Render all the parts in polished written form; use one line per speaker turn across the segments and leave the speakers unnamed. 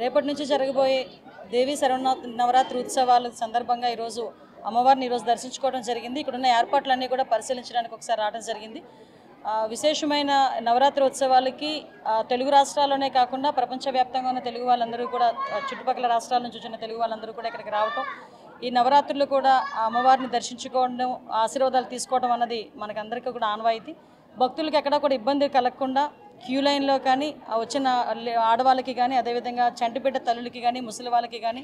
రేపటి నుంచి జరగబోయే దేవి నవరాత్రి ఉత్సవాల సందర్భంగా ఈరోజు అమ్మవారిని ఈరోజు దర్శించుకోవడం జరిగింది. ఇక్కడున్న ఏర్పాట్లన్నీ కూడా పరిశీలించడానికి ఒకసారి రావడం జరిగింది. విశేషమైన నవరాత్రి ఉత్సవాలకి తెలుగు రాష్ట్రాల్లోనే కాకుండా ప్రపంచవ్యాప్తంగా ఉన్న తెలుగు వాళ్ళందరూ కూడా చుట్టుపక్కల రాష్ట్రాల నుంచి వచ్చిన తెలుగు వాళ్ళందరూ కూడా ఇక్కడికి రావటం, ఈ నవరాత్రులు కూడా అమ్మవారిని దర్శించుకోవడం, ఆశీర్వాదాలు తీసుకోవడం అన్నది మనకందరికీ కూడా ఆనవాయితీ. భక్తులకు ఎక్కడా కూడా ఇబ్బంది కలగకుండా క్యూ లైన్లో కానీ వచ్చిన ఆడవాళ్ళకి కానీ, అదేవిధంగా చంటిబిడ్డ తల్లులకి కానీ, ముసలి వాళ్ళకి కానీ,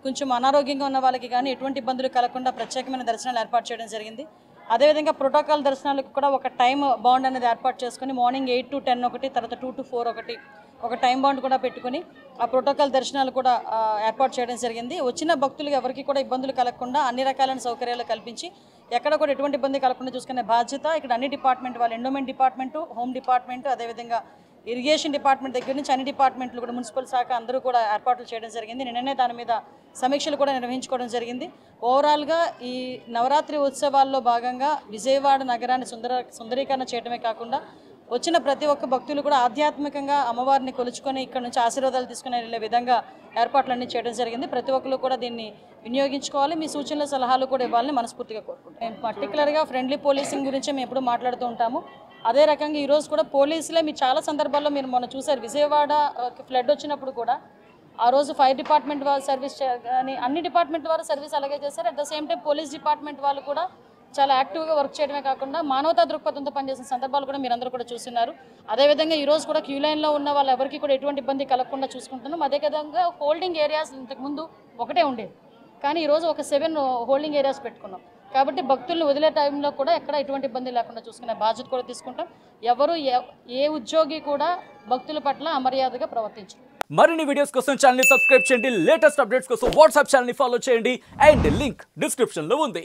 కొంచెం అనారోగ్యంగా ఉన్న వాళ్ళకి కానీ ఎటువంటి ఇబ్బందులు కలగకుండా ప్రత్యేకమైన దర్శనాలు ఏర్పాటు చేయడం జరిగింది. అదేవిధంగా ప్రోటోకాల్ దర్శనాలకు కూడా ఒక టైం బౌండ్ అనేది ఏర్పాటు చేసుకుని మార్నింగ్ 8 to 10 ఒకటి, తర్వాత 2 to 4 ఒకటి, ఒక టైం బౌండ్ కూడా పెట్టుకుని ఆ ప్రోటోకాల్ దర్శనాలు కూడా ఏర్పాటు చేయడం జరిగింది. వచ్చిన భక్తులకు ఎవరికి కూడా ఇబ్బందులు కలగకుండా అన్ని రకాలైన సౌకర్యాలు కల్పించి ఎక్కడ కూడా ఎటువంటి ఇబ్బంది కలగకుండా చూసుకునే బాధ్యత ఇక్కడ అన్ని డిపార్ట్మెంట్ వాళ్ళు, ఎండోమెంట్ డిపార్ట్మెంటు, హోమ్ డిపార్ట్మెంటు, అదేవిధంగా ఇరిగేషన్ డిపార్ట్మెంట్ దగ్గర నుంచి అన్ని డిపార్ట్మెంట్లు కూడా, మున్సిపల్ శాఖ అందరూ కూడా ఏర్పాట్లు చేయడం జరిగింది. నిన్ననే దాని మీద సమీక్షలు కూడా నిర్వహించుకోవడం జరిగింది. ఓవరాల్గా ఈ నవరాత్రి ఉత్సవాల్లో భాగంగా విజయవాడ నగరాన్ని సుందరీకరణ చేయడమే కాకుండా వచ్చిన ప్రతి ఒక్క భక్తులు కూడా ఆధ్యాత్మికంగా అమ్మవారిని కొలుచుకొని ఇక్కడ నుంచి ఆశీర్వాదాలు తీసుకునే విధంగా ఏర్పాట్లన్నీ చేయడం జరిగింది. ప్రతి ఒక్కరు కూడా దీన్ని వినియోగించుకోవాలి. మీ సూచనలు సలహాలు కూడా ఇవ్వాలని మనస్ఫూర్తిగా కోరుకుంటాం. పర్టికులర్గా ఫ్రెండ్లీ పోలీసింగ్ గురించి మేము ఎప్పుడు మాట్లాడుతూ ఉంటాము. అదే రకంగా ఈరోజు కూడా పోలీసులే మీరు చాలా సందర్భాల్లో మీరు మొన్న చూసారు, విజయవాడ ఫ్లడ్ వచ్చినప్పుడు కూడా ఆ రోజు ఫైర్ డిపార్ట్మెంట్ వాళ్ళు సర్వీస్ కానీ అన్ని డిపార్ట్మెంట్ వారు సర్వీస్ అలాగే చేశారు. At the same time police department వాళ్ళు కూడా చాలా యాక్టివ్గా వర్క్ చేయడమే కాకుండా మానవతా దృక్పథంతో పనిచేసిన సందర్భాలు కూడా మీరందరూ కూడా చూస్తున్నారు. అదేవిధంగా ఈరోజు కూడా క్యూ లైన్లో ఉన్న వాళ్ళు ఎవరికి కూడా ఎటువంటి ఇబ్బంది కలగకుండా చూసుకుంటున్నాం. అదేవిధంగా హోల్డింగ్ ఏరియాస్ ఇంతకుముందు ఒకటే ఉండేది, కానీ ఈరోజు ఒక 7 హోల్డింగ్ ఏరియాస్ పెట్టుకున్నాం. కాబట్టి భక్తులను వదిలే టైంలో కూడా ఎక్కడ ఎటువంటి ఇబ్బంది లేకుండా చూసుకునే బాధ్యత కూడా తీసుకుంటాం. ఎవరు ఏ ఉద్యోగి కూడా భక్తుల పట్ల అమర్యాదగా ప్రవర్తించరు.
మరిన్ని వీడియోస్ కోసం ఛానల్ ని సబ్స్క్రైబ్ చేయండి. లేటెస్ట్ అప్డేట్స్ కోసం వాట్సాప్ ఛానల్ ని ఫాలో చేయండి. అండ్ లింక్ డిస్క్రిప్షన్ లో ఉంది.